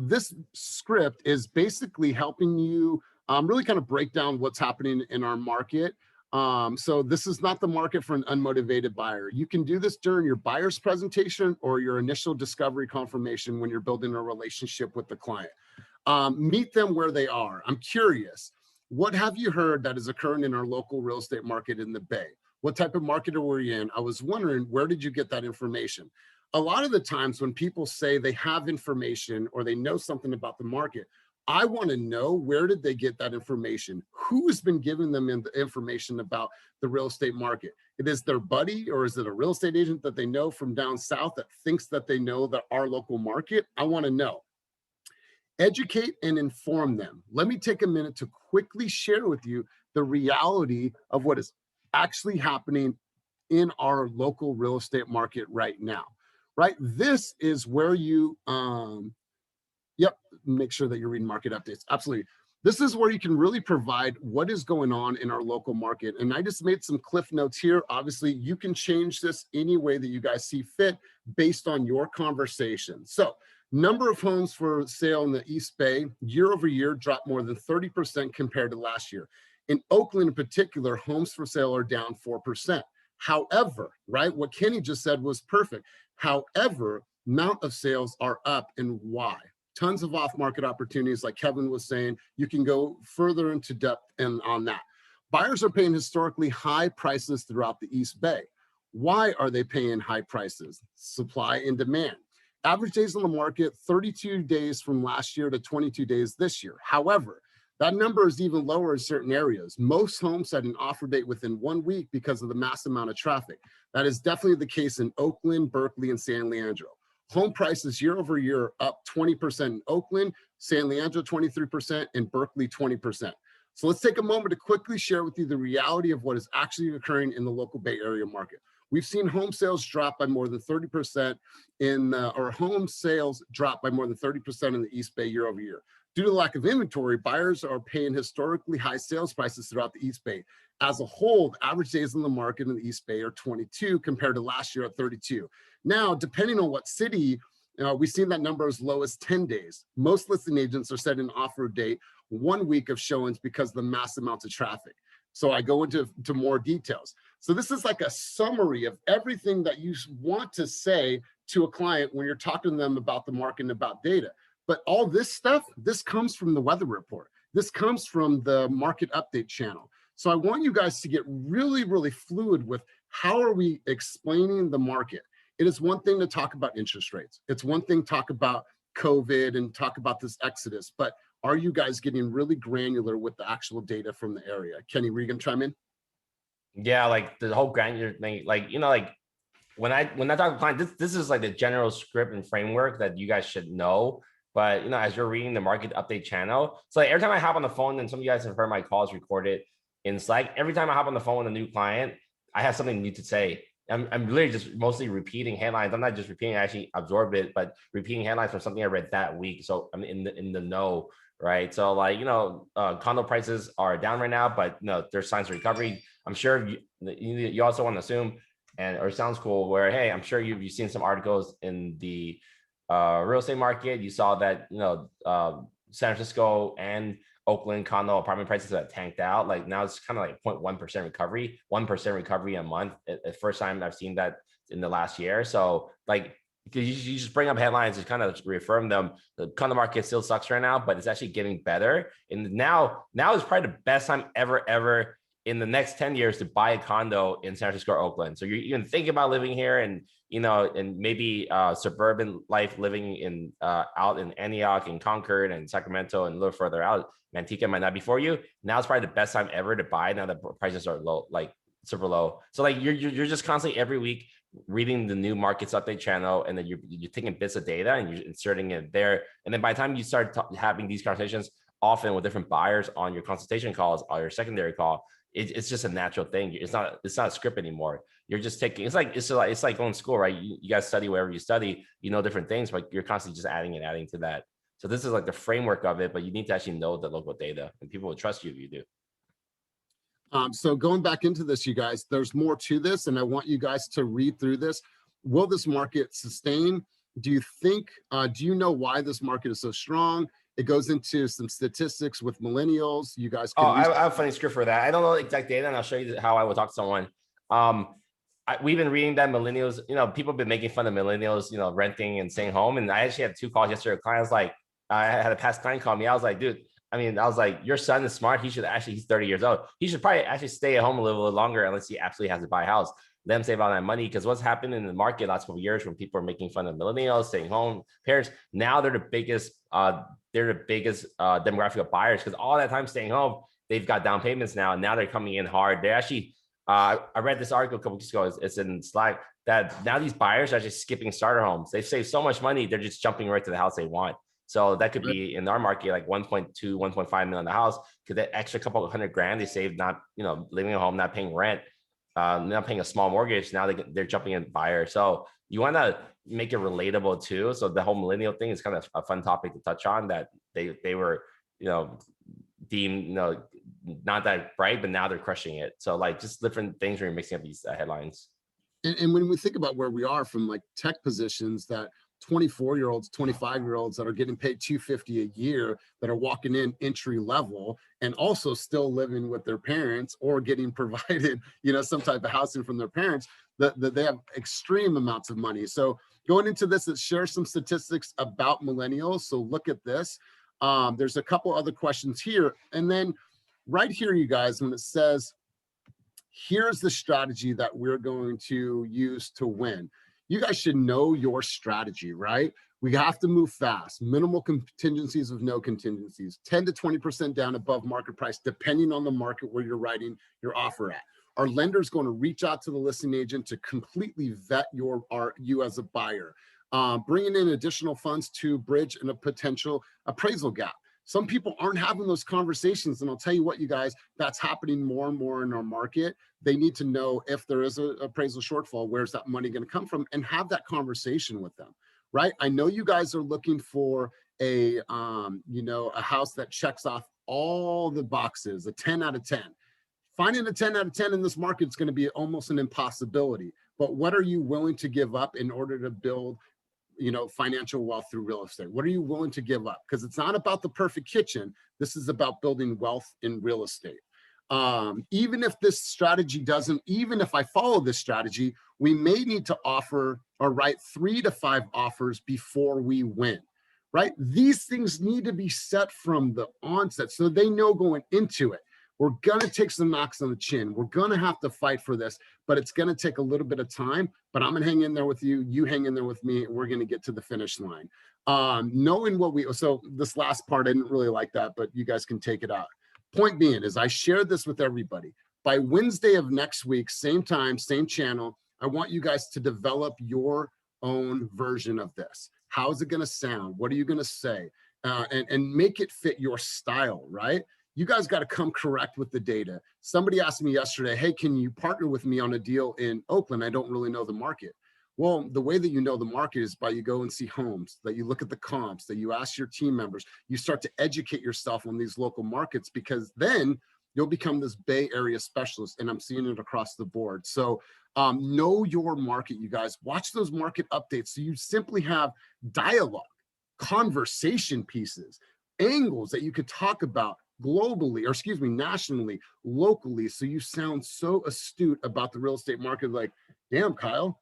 this script is basically helping you really kind of break down what's happening in our market. So this is not the market for an unmotivated buyer. You can do this during your buyer's presentation or your initial discovery confirmation when you're building a relationship with the client. Meet them where they are. I'm curious, what have you heard that is occurring in our local real estate market in the Bay? What type of market are we in? I was wondering, where did you get that information? A lot of the times when people say they have information or they know something about the market, I want to know, where did they get that information? Who has been giving them the information about the real estate market? It is their buddy, or is it a real estate agent that they know from down south that thinks that they know our local market? I want to know. Educate and inform them. Let me take a minute to quickly share with you the reality of what is actually happening in our local real estate market right now. Right, this is where you make sure that you're reading market updates. Absolutely. This is where you can really provide what is going on in our local market. And I just made some cliff notes here. Obviously, you can change this any way that you guys see fit based on your conversation. So number of homes for sale in the East Bay year over year dropped more than 30% compared to last year. In Oakland in particular, homes for sale are down 4%. However, right, what Kenny just said was perfect. However, amount of sales are up, and why? Tons of off-market opportunities, like Kevin was saying. You can go further into depth on that. Buyers are paying historically high prices throughout the East Bay. Why are they paying high prices? Supply and demand. Average days on the market, 32 days from last year to 22 days this year. However, that number is even lower in certain areas. Most homes had an offer date within 1 week because of the mass amount of traffic. That is definitely the case in Oakland, Berkeley, and San Leandro. Home prices year over year up 20% in Oakland, San Leandro 23%, and Berkeley 20%. So let's take a moment to quickly share with you the reality of what is actually occurring in the local Bay Area market. We've seen home sales drop by more than 30% or home sales drop by more than 30% in the East Bay year over year. Due to the lack of inventory, buyers are paying historically high sales prices throughout the East Bay. As a whole, the average days on the market in the East Bay are 22 compared to last year at 32. Now, depending on what city, we've seen that number as low as 10 days. Most listing agents are setting an offer date 1 week of showings because of the mass amounts of traffic. So I go into more details. So this is like a summary of everything that you want to say to a client when you're talking to them about the market and about data. But all this stuff, this comes from the weather report. This comes from the market update channel. So I want you guys to get really, really fluid with how are we explaining the market. It is one thing to talk about interest rates. It's one thing to talk about COVID and talk about this exodus, but are you guys getting really granular with the actual data from the area? Kenny, were you gonna chime in? Yeah, like the whole granular thing, like, you know, like when I talk to clients, this is like the general script and framework that you guys should know. But as you're reading the market update channel, so like every time I hop on the phone, and some of you guys have heard my calls recorded in Slack, every time I hop on the phone with a new client, I have something new to say. I'm literally just mostly repeating headlines. I'm not just repeating, I actually absorb it, but repeating headlines from something I read that week. So I'm in the know, right? So like, condo prices are down right now, but there's signs of recovery. I'm sure you also want to assume, or it sounds cool where, hey, I'm sure you've seen some articles in the real estate market. You saw that, San Francisco and Oakland condo apartment prices that tanked out. Like now it's kind of like 0.1% recovery, 1% recovery a month. The first time I've seen that in the last year. So like, you just bring up headlines to kind of reaffirm them. The condo market still sucks right now, but it's actually getting better. And now is probably the best time ever in the next 10 years to buy a condo in San Francisco or Oakland. So you're even thinking about living here and maybe suburban life, living in out in Antioch and Concord and Sacramento and a little further out. Manteca might not be for you. Now it's probably the best time ever to buy. Now the prices are low, like super low. So like you're just constantly every week reading the new markets update channel, and then you're taking bits of data and you're inserting it there. And then by the time you start having these conversations often with different buyers on your consultation calls or your secondary call, it's just a natural thing. It's not a script anymore. You're just taking, it's like going to school, right? You guys study wherever you study, different things, but you're constantly just adding to that. So this is like the framework of it, but you need to actually know the local data, and people will trust you if you do. So going back into this, you guys, there's more to this, and I want you guys to read through this. Will this market sustain? Do you think, do you know why this market is so strong? It goes into some statistics with millennials. You guys can. I have a funny script for that. I don't know the exact data, and I'll show you how I would talk to someone. We've been reading that millennials, people have been making fun of millennials, renting and staying home. And I actually had 2 calls yesterday. A client was like, I had a past client call me. I was like, dude, your son is smart. He's 30 years old. He should probably actually stay at home a little longer unless he absolutely has to buy a house. Let him save all that money, because what's happened in the market last couple of years when people are making fun of millennials, staying home parents, now they're the biggest demographic of buyers, because all that time staying home, they've got down payments now, and now they're coming in hard. They actually, I read this article a couple weeks ago, it's in Slack, that now these buyers are just skipping starter homes. They've saved so much money, they're just jumping right to the house they want. So that could be in our market, like 1.2, 1.5 million a house, because that extra couple of $100,000 they saved, not, living at home, not paying rent, not paying a small mortgage. Now they're jumping in buyer. So you want to make it relatable too. So the whole millennial thing is kind of a fun topic to touch on, that they were, deemed, not that bright, but now they're crushing it. So like just different things where you're mixing up these headlines. And when we think about where we are from like tech positions, that 24-year-olds, 25-year-olds that are getting paid $250 a year, that are walking in entry level and also still living with their parents or getting provided, some type of housing from their parents, that they have extreme amounts of money. So going into this, let's share some statistics about millennials. So look at this. There's a couple other questions here. And then right here, you guys, when it says, here's the strategy that we're going to use to win. You guys should know your strategy, right? We have to move fast. Minimal contingencies with no contingencies, 10 to 20% down above market price, depending on the market where you're writing your offer at. Our lender is going to reach out to the listing agent to completely vet you as a buyer, bringing in additional funds to bridge a potential appraisal gap. Some people aren't having those conversations, and I'll tell you what, you guys, that's happening more and more in our market. They need to know if there is an appraisal shortfall, where's that money going to come from, and have that conversation with them, right? I know you guys are looking for a house that checks off all the boxes, a 10 out of 10. Finding a 10 out of 10 in this market is going to be almost an impossibility. But what are you willing to give up in order to build financial wealth through real estate? What are you willing to give up? Because it's not about the perfect kitchen. This is about building wealth in real estate. Even if this strategy even if I follow this strategy, we may need to offer or write 3 to 5 offers before we win, right? These things need to be set from the onset so they know going into it. We're going to take some knocks on the chin. We're going to have to fight for this, but it's going to take a little bit of time. But I'm going to hang in there with you. You hang in there with me. And we're going to get to the finish line. Knowing so this last part, I didn't really like that, but you guys can take it out. Point being is I shared this with everybody. By Wednesday of next week, same time, same channel, I want you guys to develop your own version of this. How is it going to sound? What are you going to say? And make it fit your style, right? You guys got to come correct with the data. Somebody asked me yesterday, hey, can you partner with me on a deal in Oakland? I don't really know the market. Well, the way that you know the market is by you go and see homes, that you look at the comps, that you ask your team members, you start to educate yourself on these local markets, because then you'll become this Bay Area specialist. And I'm seeing it across the board. So know your market, you guys. Watch those market updates. So you simply have dialogue, conversation pieces, angles that you could talk about globally, or excuse me, nationally, locally. So you sound so astute about the real estate market. Like, damn, Kyle.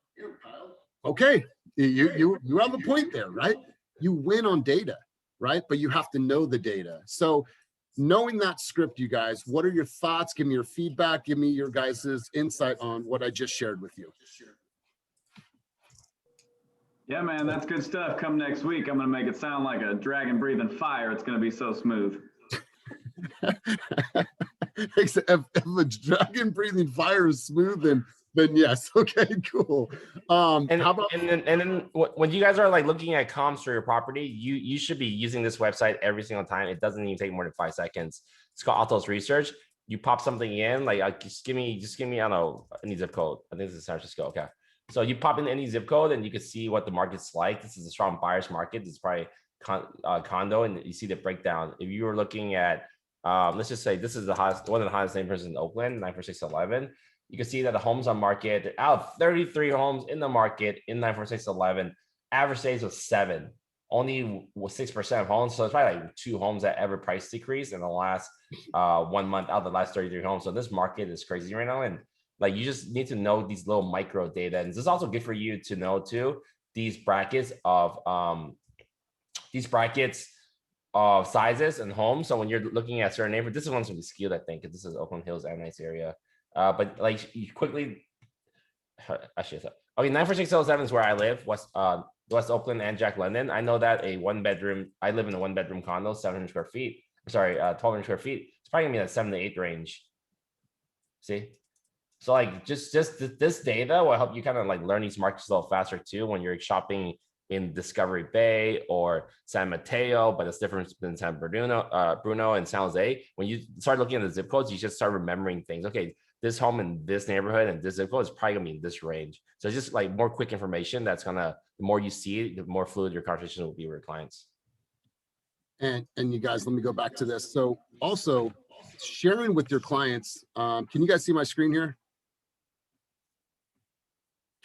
Okay, you have a point there, right? You win on data, right? But you have to know the data. So knowing that script, you guys, what are your thoughts? Give me your feedback. Give me your guys' insight on what I just shared with you. Yeah, man, that's good stuff. Come next week, I'm going to make it sound like a dragon breathing fire. It's going to be so smooth. If a dragon breathing fire is smooth, then yes. Okay, cool. And how about and then when you guys are like looking at comps for your property, you should be using this website every single time. It doesn't even take more than 5 seconds. It's called Altos Research. You pop something in, like just give me, I don't know, any zip code. I think this is San Francisco. Okay. So you pop in any zip code and you can see what the market's like. This is a strong buyer's market. It's probably condo, and you see the breakdown. If you were looking at, let's just say this is the hottest, one of the hottest neighborhoods in Oakland, 94611. You can see that the homes on market, out of 33 homes in the market in 94611, average stays was 7. Only 6% of homes. So it's probably like 2 homes that ever price decrease in the last 1 month out of the last 33 homes. So this market is crazy right now. And like, you just need to know these little micro data. And this is also good for you to know too, these brackets of sizes and homes. So when you're looking at certain neighborhoods, this is one's gonna be skewed, I think, because this is Oakland Hills and nice area. But like, you quickly, actually, okay, 94607 is where I live, West Oakland and Jack London. I know that I live in a 1-bedroom condo, 700 square feet. Sorry, 1,200 square feet. It's probably gonna be that 7 to 8 range. See? So like, just this data will help you kind of like learn these markets a little faster too when you're shopping in Discovery Bay or San Mateo, but it's different than San Bruno and San Jose. When you start looking at the zip codes, you just start remembering things. Okay, this home in this neighborhood and this zip code is probably gonna be in this range. So it's just like more quick information that's gonna, the more you see it, the more fluid your conversation will be with your clients. And you guys, let me go back to this. So also sharing with your clients, can you guys see my screen here?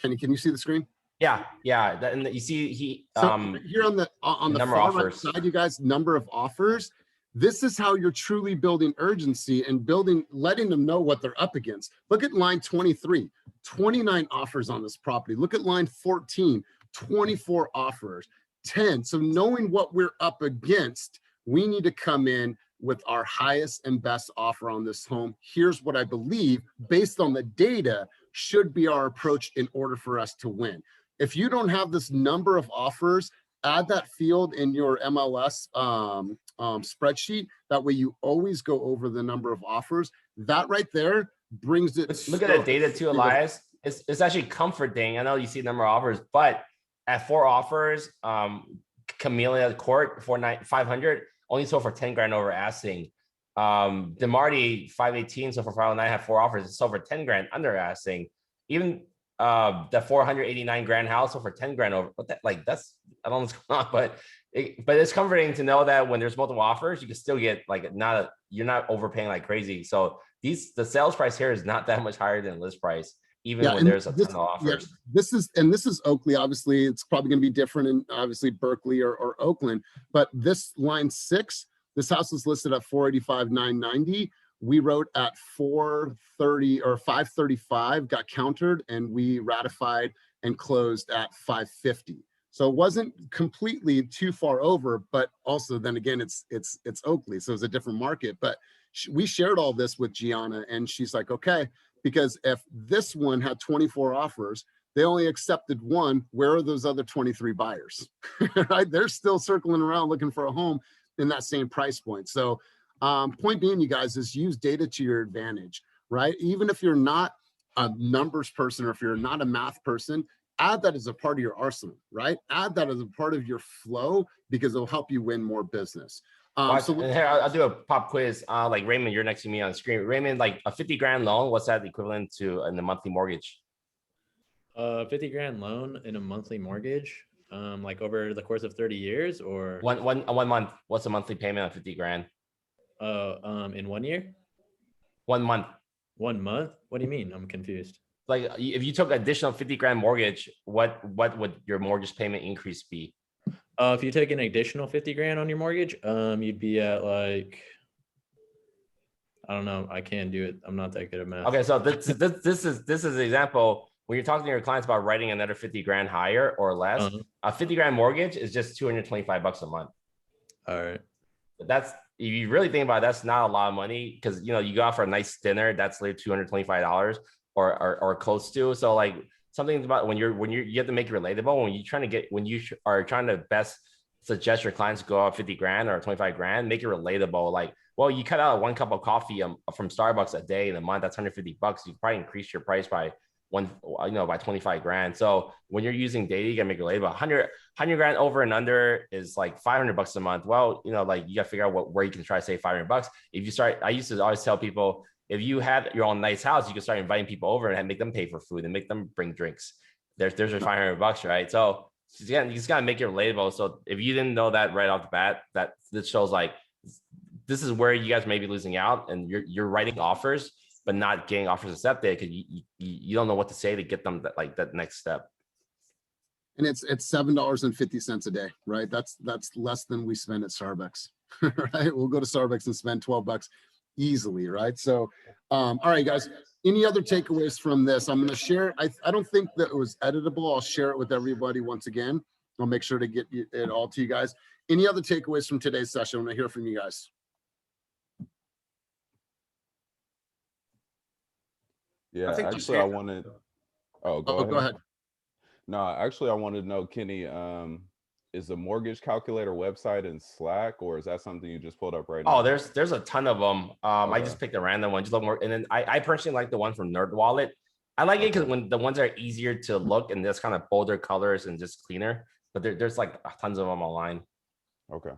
Can you see the screen? Yeah. And you see here on the far right side, you guys, number of offers. This is how you're truly building urgency and letting them know what they're up against. Look at line 23, 29 offers on this property. Look at line 14, 24 offers, 10. So knowing what we're up against, we need to come in with our highest and best offer on this home. Here's what I believe, based on the data, should be our approach in order for us to win. If you don't have this number of offers, add that field in your MLS spreadsheet. That way you always go over the number of offers. That right there brings it. Look at the data too, Elias. It's actually comforting. I know you see the number of offers, but at 4 offers, Camellia Court, 500, only sold for 10 grand over asking. DeMarty 518, so for 509 have 4 offers, it sold for 10 grand under asking. Even the 489 grand house sold for 10 grand over. But that, like, that's, I don't know what's going on, but it's comforting to know that when there's multiple offers, you can still get like you're not overpaying like crazy. So the sales price here is not that much higher than list price, even when there's a ton of offers. Yeah, this is Oakley. Obviously, it's probably going to be different in obviously Berkeley or Oakland. But this line 6, this house is listed at 485,990. We wrote at 430 or 535, got countered, and we ratified and closed at 550. So it wasn't completely too far over, but also then again, it's Oakley, so it's a different market. But we shared all this with Gianna, and she's like, okay, because if this one had 24 offers, they only accepted 1. Where are those other 23 buyers? Right? They're still circling around looking for a home in that same price point. So point being, you guys, is use data to your advantage, right? Even if you're not a numbers person or if you're not a math person, add that as a part of your arsenal, right? Add that as a part of your flow because it'll help you win more business. And here, I'll do a pop quiz. Like Raymond, you're next to me on the screen. Raymond, like a 50 grand loan, what's that equivalent to in the monthly mortgage? 50 grand loan in a monthly mortgage, like over the course of 30 years or one month. What's the monthly payment on 50 grand? In 1 year? 1 month. 1 month? What do you mean? I'm confused. Like if you took additional 50 grand mortgage, what would your mortgage payment increase be? If you take an additional 50 grand on your mortgage, you'd be at like, I don't know. I can't do it. I'm not that good at math. Okay, so this is the example when you're talking to your clients about writing another 50 grand higher or less. A 50 grand mortgage is just $225 a month. All right. That's, if you really think about it, that's not a lot of money because you go out for a nice dinner, that's like $225 or close to. So like something about when you have to make it relatable when you are trying to best suggest your clients to go out 50 grand or 25 grand, make it relatable. Like, well, you cut out 1 cup of coffee from Starbucks a day in a month, that's $150. You probably increase your price by by 25 grand. So when you're using data, you gotta make it relatable. 100 grand over and under is like $500 a month. Well, like you gotta figure out where you can try to save $500. If you start, I used to always tell people, if you had your own nice house, you can start inviting people over and make them pay for food and make them bring drinks. There's your $500, right? So again, you just gotta make it relatable. So if you didn't know that right off the bat, that this shows like this is where you guys may be losing out, and you're writing offers but not getting offers accepted because you don't know what to say to get them that next step. And it's $7.50 a day, right? That's less than we spend at Starbucks, right? We'll go to Starbucks and spend $12 easily, right? So, all right, guys, any other takeaways from this? I'm going to share. I don't think that it was editable. I'll share it with everybody once again. I'll make sure to get it all to you guys. Any other takeaways from today's session? I want to hear from you guys. Yeah, actually, I wanted. Oh, go ahead. No, actually, I wanted to know, Kenny, is the mortgage calculator website in Slack, or is that something you just pulled up right now? Oh, there's a ton of them. I just picked a random one, just look more. And then I personally like the one from NerdWallet. I like it because when the ones are easier to look and there's kind of bolder colors and just cleaner. But there's like tons of them online. Okay.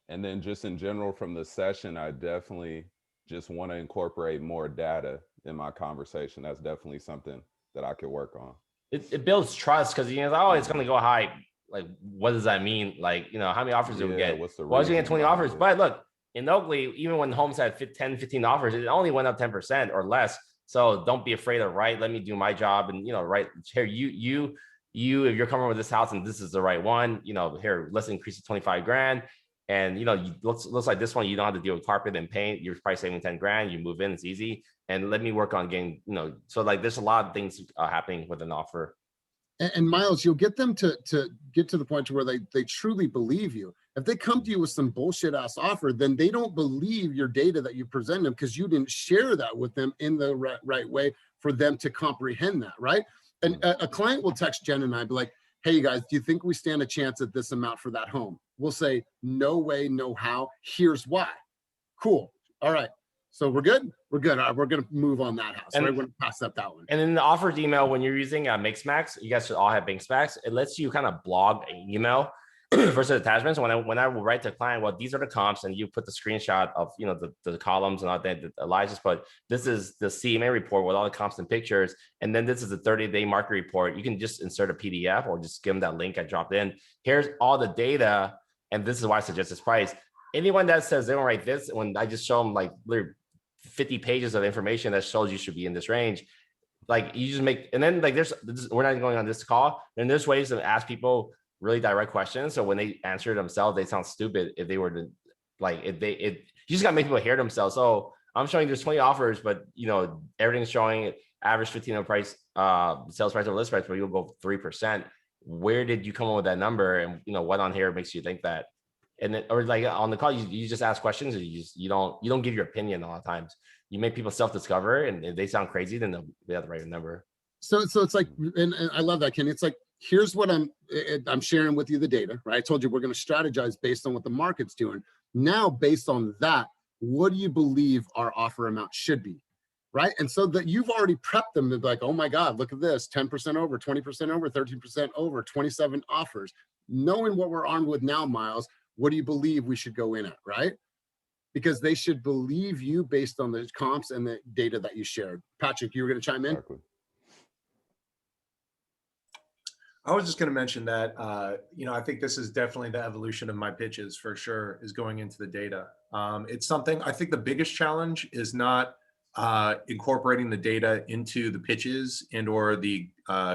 And then just in general from the session, I definitely just want to incorporate more data in my conversation. That's definitely something that I could work on. It builds trust because it's going to go high. Like, what does that mean? Like, how many offers do we get? What's the reason? Get 20 offers. But look, in Oakley, even when homes had 10, 15 offers, it only went up 10% or less. So don't be afraid of let me do my job and, right here, you, if you're coming with this house and this is the right one, here, let's increase it 25 grand. And, looks like this one, you don't have to deal with carpet and paint. You're probably saving 10 grand. You move in, it's easy. And let me work on getting, so like there's a lot of things happening with an offer. And Miles, you'll get them to get to the point to where they truly believe you. If they come to you with some bullshit ass offer, then they don't believe your data that you present them because you didn't share that with them in the right way for them to comprehend that, right? And a client will text Jen and I, be like, hey, you guys, do you think we stand a chance at this amount for that home? We'll say, no way, no how. Here's why. Cool. All right. So we're good. We're good. All right, we're going to move on that house. And we're going to pass up that one. And in the offers email, when you're using Mixmax, you guys should all have Mixmax. It lets you kind of blog an email versus attachments. When I will write to the client, well, these are the comps, and you put the screenshot of the columns and all that. Elijah's put, this is the CMA report with all the comps and pictures, and then this is the 30-day market report. You can just insert a PDF or just give them that link I dropped in. Here's all the data, and this is why I suggest this price. Anyone that says they don't write this, when I just show them like literally 50 pages of information that shows you should be in this range, like you just make, and then like we're not going on this call, and there's ways to ask people really direct questions. So when they answer themselves, they sound stupid if they were to you just gotta make people hear themselves. So I'm showing there's 20 offers, but everything's showing average 15 price, sales price over list price, but you'll go 3%. Where did you come up with that number? And what on here makes you think that? And then, or like on the call, you just ask questions, and you don't give your opinion a lot of times. You make people self-discover, and if they sound crazy, then they have the right number. So it's like, and I love that, Kenny. It's like, here's what I'm sharing with you the data, right? I told you we're going to strategize based on what the market's doing. Now, based on that, what do you believe our offer amount should be? right? And so that you've already prepped them to be like, oh my God, look at this, 10% over, 20% over, 13% over, 27 offers. Knowing what we're armed with now, Miles, what do you believe we should go in at, right? Because they should believe you based on the comps and the data that you shared. Patrick, you were going to chime in? I was just going to mention that, I think this is definitely the evolution of my pitches for sure, is going into the data. It's something, I think the biggest challenge is not incorporating the data into the pitches and or the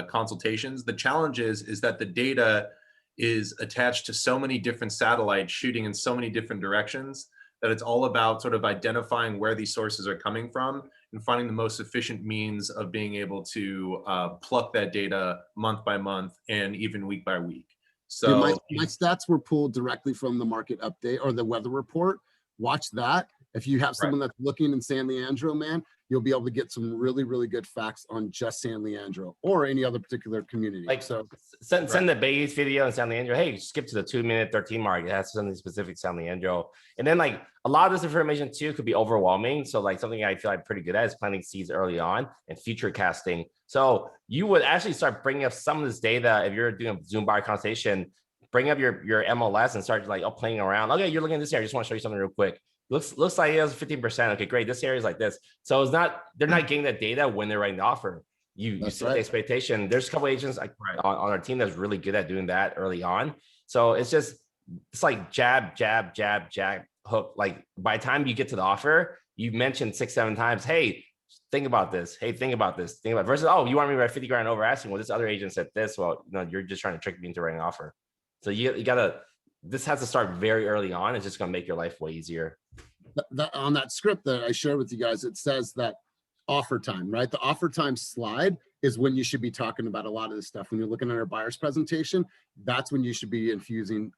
consultations. The challenge is that the data is attached to so many different satellites shooting in so many different directions that it's all about sort of identifying where these sources are coming from and finding the most efficient means of being able to pluck that data month by month and even week by week. So my stats were pulled directly from the market update or the weather report. Watch that. If you have someone that's looking in San Leandro, man, you'll be able to get some really, really good facts on just San Leandro or any other particular community. Like, so send the base video in San Leandro. Hey, skip to the 2-minute 13 mark. It has something specific San Leandro. And then like a lot of this information too could be overwhelming. So like something I feel like pretty good at is planting seeds early on and future casting. So you would actually start bringing up some of this data. If you're doing a Zoom buyer consultation, bring up your MLS and start like playing around. Okay, you're looking at this area. I just want to show you something real quick. Looks like it has 15%. Okay, great. This area is like this. So it's not, they're not getting that data when they're writing the offer. You set the expectation. There's a couple agents like on our team that's really good at doing that early on. So it's like jab, jab, jab, jab, hook. Like by the time you get to the offer, you mentioned 6-7 times, hey, think about this. Hey, think about this. Think about it. Versus, oh, you want me to write 50 grand over asking? Well, this other agent said this. Well, no, you're just trying to trick me into writing an offer. So you gotta, this has to start very early on. It's just gonna make your life way easier. On that script that I shared with you guys, it says that offer time, right? The offer time slide is when you should be talking about a lot of this stuff. When you're looking at our buyer's presentation, that's when you should be infusing,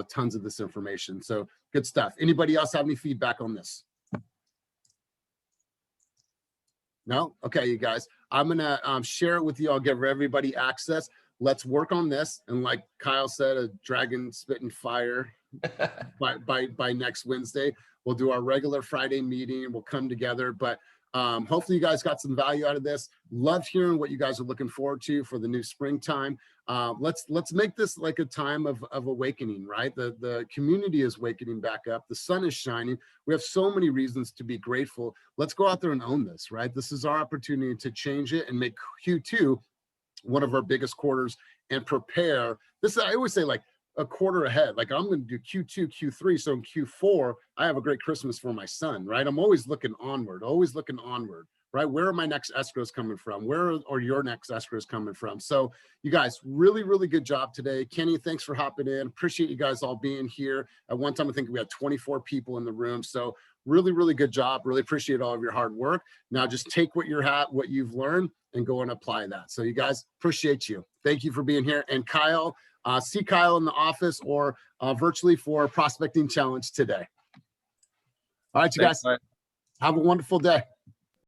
tons of this information. So good stuff. Anybody else have any feedback on this? No? Okay, you guys, I'm gonna share it with you. I'll give everybody access. Let's work on this. And like Kyle said, a dragon spitting fire by next Wednesday. We'll do our regular Friday meeting. We'll come together, but hopefully you guys got some value out of this. Loved hearing what you guys are looking forward to for the new springtime. Let's make this like a time of awakening, right? The community is waking back up. The sun is shining. We have so many reasons to be grateful. Let's go out there and own this, right? This is our opportunity to change it and make Q2 one of our biggest quarters and prepare. This, I always say, like a quarter ahead. Like I'm going to do Q2, Q3. So in Q4, I have a great Christmas for my son, right? I'm always looking onward, right? Where are my next escrows coming from? Where are your next escrows coming from? So you guys, really, really good job today. Kenny, thanks for hopping in. Appreciate you guys all being here. At one time, I think we had 24 people in the room. So really, really good job. Really appreciate all of your hard work. Now just take what you've learned and go and apply that. So you guys, appreciate you. Thank you for being here. And Kyle, see Kyle in the office or virtually for Prospecting Challenge today. All right, you guys, have a wonderful day.